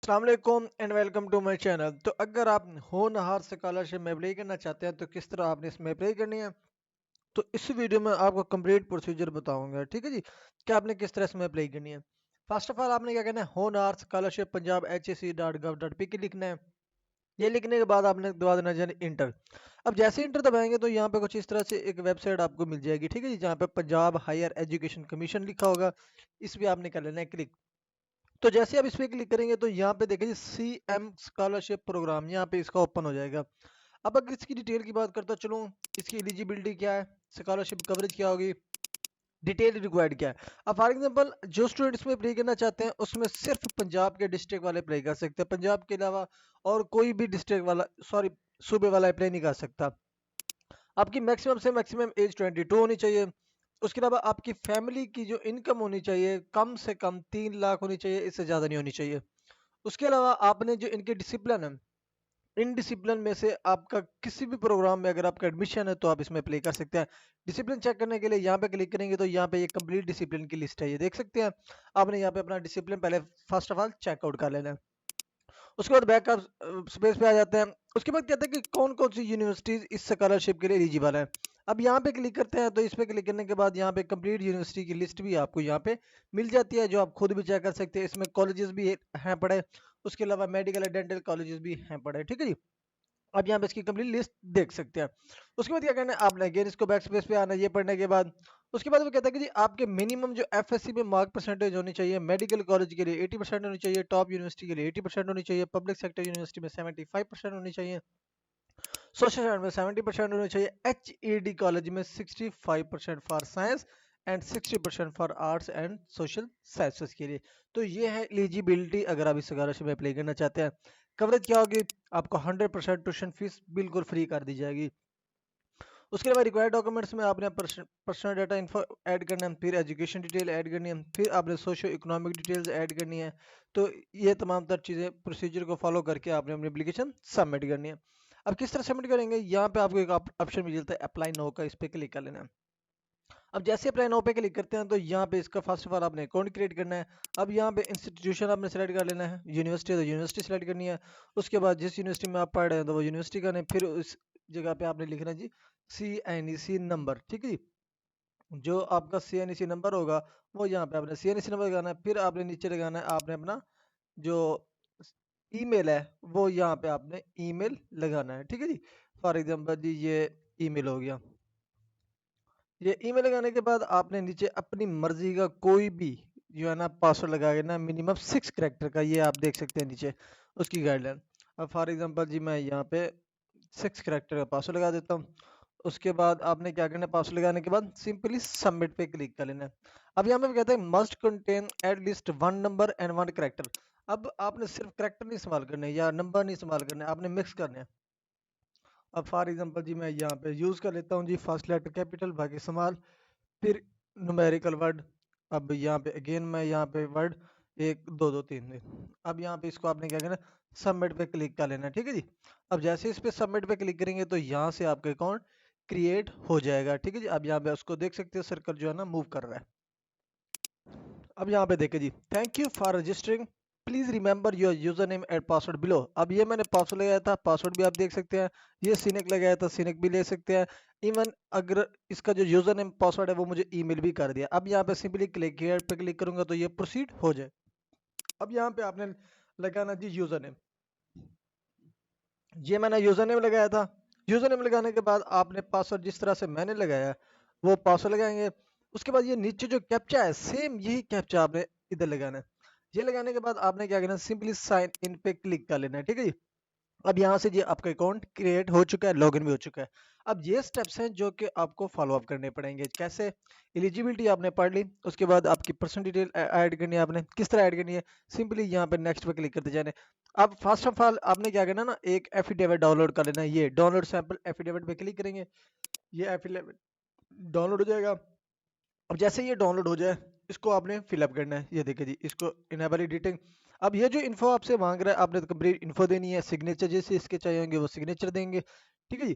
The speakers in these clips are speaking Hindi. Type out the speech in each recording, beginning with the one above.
अस्सलाम वालेकुम and welcome to my channel. तो अगर आप होनहार स्कॉलरशिप में अप्लाई करना चाहते हैं तो किस तरह आपने इसमें अप्लाई करनी है, तो इस वीडियो में आपको कंप्लीट प्रोसीजर बताऊंगा। ठीक है जी, कि आपने किस तरह इसमें अप्लाई करनी है। फर्स्ट ऑफ ऑल आपने क्या करना है, होनहार स्कॉलरशिप पंजाब HSC.gov.pk लिखना है। ये लिखने के बाद आपने दबा देना है इंटर। अब जैसे इंटर दबाएंगे तो यहाँ पे कुछ इस तरह से एक वेबसाइट आपको मिल जाएगी। ठीक है जी, जहाँ पे पंजाब हायर एजुकेशन कमीशन लिखा होगा, इस पे आपने कर लेना है क्लिक। तो जैसे आप इस पे क्लिक करेंगे तो यहाँ पे देखिए CM स्कॉलरशिप प्रोग्राम, यहाँ पे इसका ओपन हो जाएगा। अब अगर इसकी डिटेल की बात करता चलूँ, इसकी एलिजिबिलिटी क्या है, स्कॉलरशिप कवरेज क्या होगी, डिटेल रिक्वायर्ड क्या है। अब फॉर एग्जांपल जो स्टूडेंट इसमें अप्लाई करना चाहते हैं उसमें सिर्फ पंजाब के डिस्ट्रिक्ट वाले अप्लाई कर सकते हैं, पंजाब के अलावा और कोई भी डिस्ट्रिक्ट वाला, सॉरी, सूबे वाला अप्लाई नहीं कर सकता। आपकी मैक्सिमम से मैक्सिमम एज 22 होनी चाहिए। उसके अलावा आपकी फैमिली की जो इनकम होनी चाहिए कम से कम 3 लाख होनी चाहिए, इससे ज़्यादा नहीं होनी चाहिए। उसके अलावा आपने जो इनके डिसिप्लिन है, इन डिसिप्लिन में से आपका किसी भी प्रोग्राम में अगर आपका एडमिशन है तो आप इसमें अप्लाई कर सकते हैं। डिसिप्लिन चेक करने के लिए यहाँ पे क्लिक करेंगे तो यहाँ पे ये कंप्लीट डिसिप्लिन की लिस्ट है, ये देख सकते हैं। आपने यहाँ पे अपना डिसिप्लिन पहले फर्स्ट ऑफ ऑल चेकआउट कर लेना है। उसके बाद बैकअप स्पेस पे आ जाते हैं। उसके बाद कहते हैं कि कौन कौन सी यूनिवर्सिटीज इस स्कॉलरशिप के लिए एलिजिबल है। अब यहाँ पे क्लिक करते हैं तो इस पे क्लिक करने के बाद यहाँ पे कंप्लीट यूनिवर्सिटी की लिस्ट भी आपको यहाँ पे मिल जाती है, जो आप खुद भी चेक कर सकते हैं। इसमें कॉलेजेस भी हैं पड़े, उसके अलावा मेडिकल एंड डेंटल कॉलेजेस भी हैं पड़े। ठीक है जी, अब यहाँ पे इसकी कंप्लीट लिस्ट देख सकते हैं। उसके बाद क्या करना है, आपने अगेन इसको बैक स्पेस पे आना है। ये पढ़ने के बाद उसके बाद वो कहता है कि जी आपके मिनिमम जो FSC में मार्क परसेंटेज होनी चाहिए, मेडिकल कॉलेज के लिए 80% होनी चाहिए, टॉप यूनिवर्सिटी के लिए 80% होनी चाहिए, पब्लिक सेक्टर यूनिवर्सिटी में 75% होनी चाहिए, सोशल साइंस में 70% होनी चाहिए, HED कॉलेज में 65% for science and 60% for arts and social sciences के लिए। तो ये है एलिजिबिलिटी अगर आप इस स्कॉलरशिप में अप्लाई करना चाहते हैं। कवरेज क्या होगी, आपको 100% ट्यूशन फीस बिल्कुल फ्री कर दी जाएगी। उसके अलावा रिक्वायर्ड डॉक्यूमेंट्स में आपने पर्सनल डाटा इन्फो ऐड करना है, फिर एजुकेशन डिटेल ऐड करनी है, फिर आपने सोशो इकोनॉमिक डिटेल्स ऐड करनी है। तो ये तमाम तर चीज़ें प्रोसीजर को फॉलो करके आपने अपनी एप्लीकेशन सबमिट करनी है। अब किस तरह सबमिट करेंगे, यहाँ पे आपको एक ऑप्शन मिल जाता है अप्लाई नो का, इस पर क्लिक कर लेना है। अब जैसे अप्लाई नो पे क्लिक करते हैं तो यहाँ पे इसका फर्स्ट ऑफ ऑल आपने अकाउंट क्रिएट करना है। अब यहाँ पे इंस्टीट्यूशन आपने सेलेक्ट कर लेना है, यूनिवर्सिटी है तो यूनिवर्सिटी सेलेक्ट करनी है। उसके बाद जिस यूनिवर्सिटी में आप पढ़ रहे हैं तो वो यूनिवर्सिटी का, फिर उस जगह पे आपने लिखना है जी CNEC नंबर। ठीक है जी, जो आपका CNEC नंबर होगा वो यहाँ पे आपने CNEC नंबर लगाना है। फिर आपने नीचे लगाना है आपने अपना जो ईमेल है, वो यहाँ पे आपने ईमेल लगाना है। ठीक है जी, फॉर एग्जांपल जी ये ईमेल हो गया। ये ईमेल लगाने के बाद आपने नीचे अपनी मर्जी का कोई भी जो है ना पासवर्ड लगा के ना, मिनिमम 6 कैरेक्टर का, ये आप देख सकते हैं नीचे उसकी गाइडलाइन। अब फॉर एग्जांपल जी मैं यहाँ पे 6 कैरेक्टर का पासवर्ड लगा देता हूँ। उसके बाद आपने क्या करना है, पासवर्ड लगाने के बाद सिंपली सबमिट पे क्लिक कर लेना है। अब यहाँ पे कहते हैं must contain at least 1 number and 1 character. अब आपने सिर्फ कैरेक्टर नहीं इस्तेमाल करने या नंबर नहीं इस्तेमाल करने, आपने मिक्स करने हैं। अब फॉर एग्जांपल जी मैं यहाँ पे यूज़ कर लेता हूँ जी फर्स्ट लेटर कैपिटल बाकी स्मॉल, फिर न्यूमेरिकल वर्ड। अब यहाँ पे अगेन मैं यहाँ पे वर्ड 1 2 2 3 अब यहाँ पे इसको आपने क्या करना, सबमिट पे क्लिक कर लेना है। ठीक है जी, अब जैसे इस पे सबमिट पे क्लिक करेंगे तो यहाँ से आपका अकाउंट क्रिएट हो जाएगा। ठीक है जी, अब यहाँ पे उसको देख सकते हैं सर्कल जो है ना मूव कर रहा है। अब यहाँ पे देखे जी, thank you for registering, please remember your user name and password below. अब ये मैंने पासवर्ड लगाया था, पासवर्ड भी आप देख सकते हैं। ये सिनिक लगाया था, सिनिक भी ले सकते हैं। इवन अगर इसका जो यूजर नेम पासवर्ड है वो मुझे ईमेल भी कर दिया। अब यहाँ पे सिंपली क्लिक हियर पे क्लिक करूंगा तो ये प्रोसीड हो जाए। अब यहाँ पे आपने लगाना जी यूजर नेम, ये मैंने यूजर नेम लगाया था। यूजर नेम लगाने के बाद आपने पासवर्ड जिस तरह से मैंने लगाया है वो पासवर्ड लगाएंगे। उसके बाद ये नीचे जो कैप्चा है सेम यही कैप्चा आपने इधर लगाना है। ये लगाने के बाद आपने क्या करना है, सिंपली साइन इन पे क्लिक कर लेना है। ठीक है जी, अब यहाँ से जी आपका अकाउंट क्रिएट हो चुका है, लॉगिन भी हो चुका है। अब ये स्टेप्स हैं जो कि आपको फॉलो अप करने पड़ेंगे। कैसे, एलिजिबिलिटी आपने पढ़ ली, उसके बाद आपकी पर्सनल डिटेल ऐड करनी है, आपने किस तरह ऐड करनी है, सिंपली यहाँ पे नेक्स्ट पे क्लिक करते जाने। अब फर्स्ट ऑफ ऑल आपने क्या करना ना, एक एफिडेविट डाउनलोड कर लेना है। ये डाउनलोड सैंपल एफिडेविट पे क्लिक करेंगे, ये एफिडेविट डाउनलोड हो जाएगा। अब जैसे ये डाउनलोड हो जाए इसको आपने फिलअप करना है। ये देखिए जी, इसको इनेबल एडिटिंग। अब ये जो इन्फो आपसे मांग रहा है आपने तो कंप्लीट इन्फो देनी है, सिग्नेचर जैसे इसके चाहिए होंगे वो सिग्नेचर देंगे। ठीक है जी,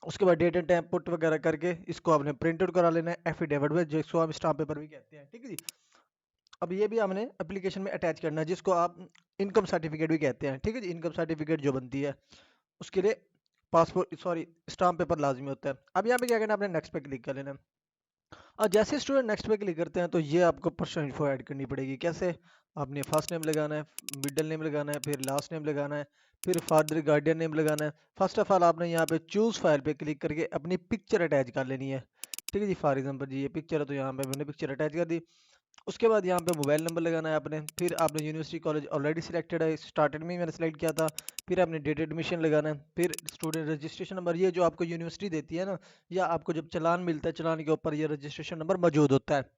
उसके बाद डेट एंड टाइम पुट वगैरह करके इसको आपने प्रिंट आउट करा लेना है एफिडेविट में, जिसको हम स्टाम्प पेपर भी कहते हैं। ठीक है जी, अब ये भी हमने एप्लीकेशन में अटैच करना है, जिसको आप इनकम सर्टिफिकेट भी कहते हैं, ठीक है जी। इनकम सर्टिफिकेट जो बनती है उसके लिए पासपोर्ट सॉरी स्टाम्प पेपर लाजमी होता है। अब यहाँ पे क्या करना है, आपने नेक्स्ट पे क्लिक कर लेना है। और जैसे स्टूडेंट नेक्स्ट पे क्लिक करते हैं तो ये आपको पर्सनल इन्फो ऐड करनी पड़ेगी। कैसे? आपने फर्स्ट नेम लगाना है, मिडिल नेम लगाना है, फिर लास्ट नेम लगाना है, फिर फादर गार्डियन नेम लगाना है। फर्स्ट ऑफ ऑल आपने यहाँ पे चूज फाइल पे क्लिक करके अपनी पिक्चर अटैच कर लेनी है, ठीक है जी। फॉर एग्जाम्पल जी ये पिक्चर है तो यहाँ पे मैंने पिक्चर अटैच कर दी। उसके बाद यहाँ पे मोबाइल नंबर लगाना है आपने, फिर आपने यूनिवर्सिटी कॉलेज ऑलरेडी सिलेक्टेड है, स्टार्टेड में ही मैंने सेलेक्ट किया था। फिर आपने डेट एडमिशन लगाना है, फिर स्टूडेंट रजिस्ट्रेशन नंबर, ये जो आपको यूनिवर्सिटी देती है ना, या आपको जब चालान मिलता है चालान के ऊपर ये रजिस्ट्रेशन नंबर मौजूद होता है।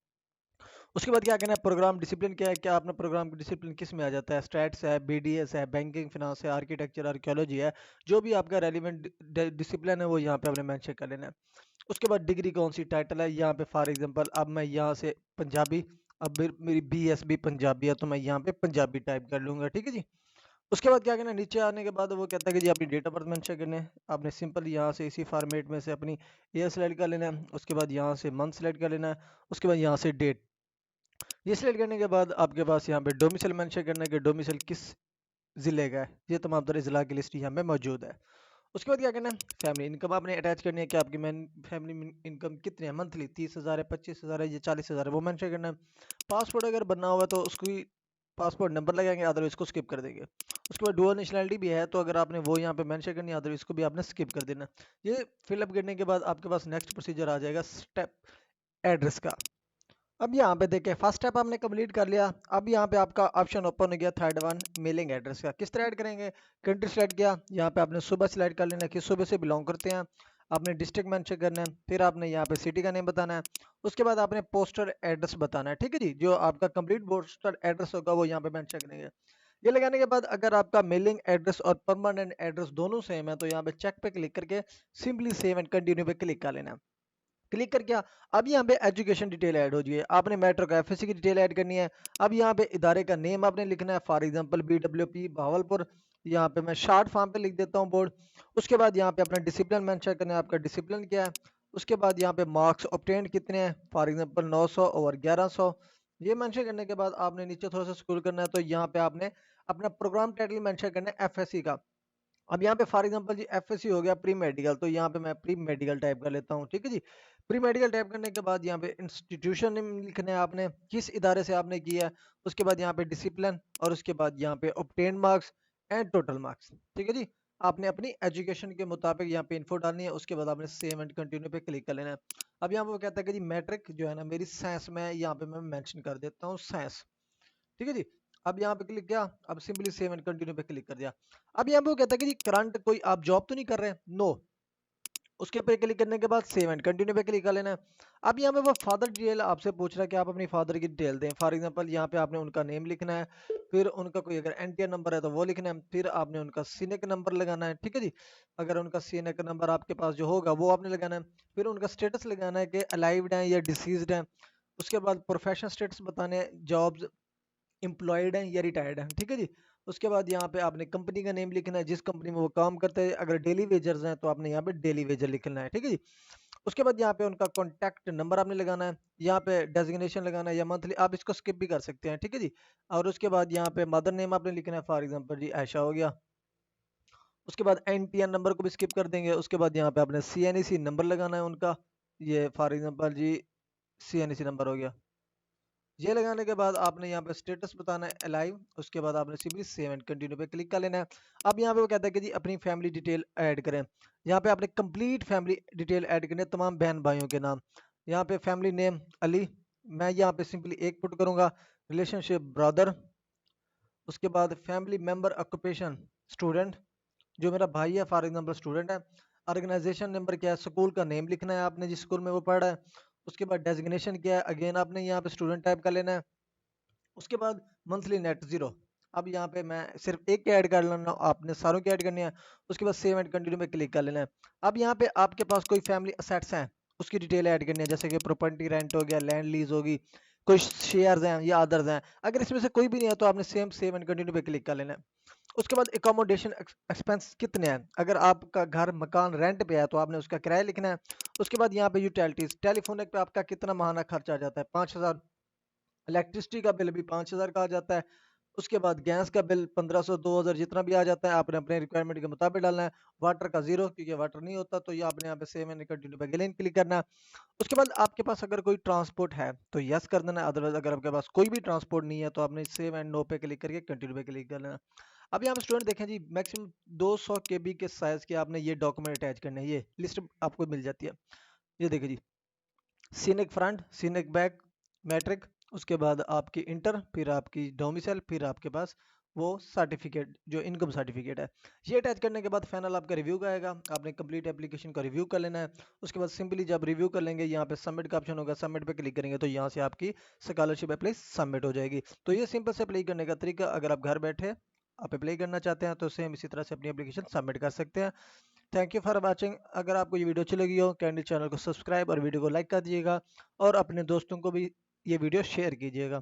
उसके बाद क्या कहना है, प्रोग्राम डिसिप्लिन क्या है, क्या आपने प्रोग्राम डिसिप्लिन किस में आ जाता है, स्टैट्स है, बीडीएस है, बैंकिंग फिनांस है, आर्किटेक्चर आर्कियोलॉजी है, जो भी आपका रेलिवेंट डिसिप्लिन है वो यहाँ पे आपने मेंशन कर लेना है। उसके बाद डिग्री कौन सी टाइटल है, यहाँ पे फॉर एग्जांपल अब मैं यहाँ से पंजाबी, अब मेरी बीएसबी पंजाबी है तो मैं यहाँ पे पंजाबी टाइप कर लूंगा, ठीक है जी। उसके बाद क्या करना है, नीचे आने के बाद वो कहता है कि जी अपनी डेट ऑफ बर्थ मेंशन करना है। आपने सिंपल यहाँ से इसी फॉर्मेट में से अपनी ईयर सेलेक्ट कर लेना है, उसके बाद यहाँ से मंथ सेलेक्ट कर लेना है, उसके बाद यहाँ से डेट। ये सिलेक्ट करने के बाद आपके पास यहाँ पे डोमिसाइल मेंशन करना है कि डोमिसाइल किस ज़िले का है। ये तमाम तरह ज़िला की लिस्ट यहाँ पे मौजूद है। उसके बाद क्या करना है, फैमिली इनकम आपने अटैच करनी है कि आपकी मैन फैमिली इनकम कितनी है, मंथली 30,000 है, 25,000 है, ये 40,000 है, वो मेंशन करना है। पासपोर्ट अगर बनना होगा तो उसकी पासपोर्ट नंबर लगाएंगे, अदरवाइज इसको स्किप कर देंगे। उसके बाद डुअल नेशनलिटी भी है तो अगर आपने वो यहाँ पे मेंशन करनी है, अदरवाइज इसको भी आपने स्किप कर देना। ये फिलअप करने के बाद आपके पास नेक्स्ट प्रोसीजर आ जाएगा स्टेप एड्रेस का। अब यहाँ पे देखें फर्स्ट स्टेप आपने कंप्लीट कर लिया। अब यहाँ पे आपका ऑप्शन ओपन हो गया थर्ड वन, मेलिंग एड्रेस का। किस तरह ऐड करेंगे, कंट्री सेलेक्ट किया, यहाँ पे आपने सूबा सिलेक्ट कर लेना है, किस सूबे से बिलोंग करते हैं। आपने डिस्ट्रिक्ट मेंशन करना है, फिर आपने यहाँ पे सिटी का नेम बताना है। उसके बाद आपने पोस्टल एड्रेस बताना है, ठीक है जी। जो आपका कंप्लीट पोस्टल एड्रेस होगा वो यहाँ पे मेंशन करेंगे। ये लगाने के बाद अगर आपका मेलिंग एड्रेस और परमानेंट एड्रेस दोनों सेम है तो यहाँ पे चेक पे क्लिक करके सिंपली सेव एंड कंटिन्यू पे क्लिक कर लेना है। क्लिक कर क्या, अब यहाँ पे एजुकेशन डिटेल ऐड हो जाइए, आपने मेट्रो का एफएससी की डिटेल ऐड करनी है। अब यहाँ पे इदारे का नेम आपने लिखना है, फॉर एग्जांपल बीडब्ल्यूपी भावलपुर। यहाँ पे मैं शॉर्ट फॉर्म पे लिख देता हूँ बोर्ड। उसके बाद यहाँ पे अपना डिसिप्लिन मेंशन करना है, आपका डिसिप्लिन क्या है। उसके बाद यहाँ पे मार्क्स ऑब्टेन्ड कितने हैं, फॉर एग्जांपल 900 और 1100। ये मेंशन करने के बाद आपने नीचे थोड़ा सा स्क्रॉल करना है तो यहाँ पे आपने अपना प्रोग्राम टाइटल मेंशन करना है एफएससी का। अब यहाँ पे फॉर एग्जांपल जी एफएससी हो गया प्री मेडिकल, तो यहाँ पे मैं प्री मेडिकल टाइप कर लेता हूँ, ठीक है जी। प्री मेडिकल टाइप करने के बाद यहाँ पे इंस्टीट्यूशन नेम लिखना है आपने, किस इदारे से आपने किया है। उसके बाद यहाँ पे डिसिप्लिन और उसके बाद यहाँ पे obtain marks and total marks, ठीक है जी। आपने अपनी एजुकेशन के मुताबिक यहाँ पे इन्फो डालनी है। उसके बाद आपने सेव एंड कंटिन्यू पे क्लिक कर लेना है। अब यहाँ पे वो कहता है कि जी मैट्रिक जो है ना मेरी साइंस में है, यहाँ पे मैं मेंशन कर देता हूँ साइंस, ठीक है जी। अब यहाँ पे क्लिक किया, अब सिंपली सेव एंड कंटिन्यू पे क्लिक कर दिया। अब यहाँ पे वो कहता है कि जी करंट कोई आप जॉब तो नहीं कर रहे, नो। उसके पे क्लिक करने के बाद सेव एंड कंटिन्यू पे क्लिक कर लेना है। अब यहाँ पे वो फादर डिटेल आपसे पूछ रहा है कि आप अपनी फादर की डिटेल दें। फॉर एग्जांपल यहाँ पे आपने उनका नेम लिखना है, फिर उनका कोई अगर एनटीआर नंबर है तो वो लिखना है, फिर आपने उनका सीनेक नंबर लगाना है, ठीक है जी। अगर उनका सीनेक नंबर आपके पास जो होगा वो आपने लगाना है। फिर उनका स्टेटस लगाना है कि अलाइव्ड है या डिसीज्ड है। उसके बाद प्रोफेशनल स्टेटस बताने हैं, जॉब्स एम्प्लॉयड हैं या रिटायर्ड हैं, ठीक है जी। उसके बाद यहाँ पे आपने कंपनी का नेम लिखना है, जिस कंपनी में वो काम करते हैं। अगर डेली वेजर्स हैं तो आपने यहाँ पे डेली वेजर लिखना है, ठीक है जी। उसके बाद यहाँ पे उनका कॉन्टैक्ट नंबर आपने लगाना है, यहाँ पे डेजिग्नेशन लगाना है या मंथली, आप इसको स्किप भी कर सकते हैं, ठीक है जी। और उसके बाद यहाँ पे मदर नेम आपने लिखना है, फॉर एग्जाम्पल जी आयशा हो गया। उसके बाद एनटीआर नंबर को भी स्किप कर देंगे। उसके बाद यहाँ पे आपने सीएनईसी नंबर लगाना है उनका, ये फॉर एग्जाम्पल जी सीएनईसी नंबर हो गया। ये लगाने के बाद आपने यहाँ पे स्टेटस बताना है अलाइव। उसके बाद आपने सिंपली सेव एंड कंटिन्यू पे क्लिक कर लेना है। अब यहाँ पे वो कहता है कि जी अपनी फैमिली डिटेल ऐड करें। यहाँ पे आपने कंप्लीट फैमिली डिटेल ऐड करनी है, तमाम बहन भाइयों के नाम। यहाँ पे फैमिली नेम अली, मैं यहाँ पे सिंपली एक पुट करूंगा। Relationship brother. उसके बाद फैमिली मेंबर ऑक्यूपेशन स्टूडेंट, जो मेरा भाई है फॉर एग्जाम्पल स्टूडेंट है। ऑर्गेनाइजेशन नंबर क्या है, स्कूल का नेम लिखना है आपने जिस स्कूल में वो पढ़ रहा है। उसके बाद डेजिग्नेशन क्या है, अगेन आपने यहाँ पे स्टूडेंट टाइप कर लेना है। उसके बाद मंथली नेट जीरो। अब यहाँ पे मैं सिर्फ एक के ऐड कर लेना, आपने सारों की ऐड करनी है। उसके बाद सेव एंड कंटिन्यू में क्लिक कर लेना है। अब यहाँ पे आपके पास कोई फैमिली असेट्स हैं उसकी डिटेल ऐड करनी है, जैसे कि प्रॉपर्टी रेंट हो गया, लैंड लीज होगी, कोई शेयर्स हैं या अदर्स हैं। अगर इसमें से कोई भी नहीं है तो आपने सेम सेव एंड कंटिन्यू पे क्लिक कर लेना है। उसके बाद एकोमोडेशन एक्सपेंस कितने हैं, अगर आपका घर मकान रेंट पे है तो आपने उसका किराया लिखना है। उसके बाद यहाँ पे यूटिलिटीज, टेलीफोन पे आपका कितना माहाना खर्चा आ जाता है, 5,000। इलेक्ट्रिसिटी का बिल भी 5,000 का आ जाता है। उसके बाद गैस का बिल 1500 2000 जितना भी आ जाता है आपने अपने रिक्वायरमेंट के मुताबिक डालना है। वाटर का 0 क्योंकि वाटर नहीं होता तो ये आपने यहाँ पे सेव एंड कंटिन्यू पे अगेन क्लिक करना है। उसके बाद आपके पास अगर कोई ट्रांसपोर्ट है तो यस कर देना है, अदरवाइज अगर आपके पास कोई भी ट्रांसपोर्ट नहीं है तो आपने सेव एंड नो पे क्लिक करके कंटिन्यू पे क्लिक कर लेना। अब यहाँ पे स्टूडेंट देखें जी, मैक्सिमम 200 केबी के साइज के आपने ये डॉक्यूमेंट अटैच करने हैं, ये लिस्ट आपको मिल जाती है। ये देखिए जी, scenic front, scenic back, matric, उसके बाद आपकी इंटर, फिर आपकी डोमिसाइल, फिर आपके पास वो सर्टिफिकेट जो इनकम सर्टिफिकेट है। ये अटैच करने के बाद फाइनल आपका रिव्यू का आएगा, आपने कंप्लीट एप्लीकेशन का रिव्यू कर लेना है। उसके बाद सिंपली जब रिव्यू कर लेंगे यहाँ पे सबमिट का ऑप्शन होगा, सबमिट पे क्लिक करेंगे तो यहाँ से आपकी स्कॉलरशिप अप्लाई सबमिट हो जाएगी। तो ये सिंपल से अप्लाई करने का तरीका, अगर आप घर बैठे आप अप्लाई करना चाहते हैं तो सेम इसी तरह से अपनी एप्लीकेशन सबमिट कर सकते हैं। Thank you for watching. अगर आपको ये वीडियो अच्छी लगी हो कैंडी चैनल को सब्सक्राइब और वीडियो को लाइक कर दीजिएगा और अपने दोस्तों को भी ये वीडियो शेयर कीजिएगा।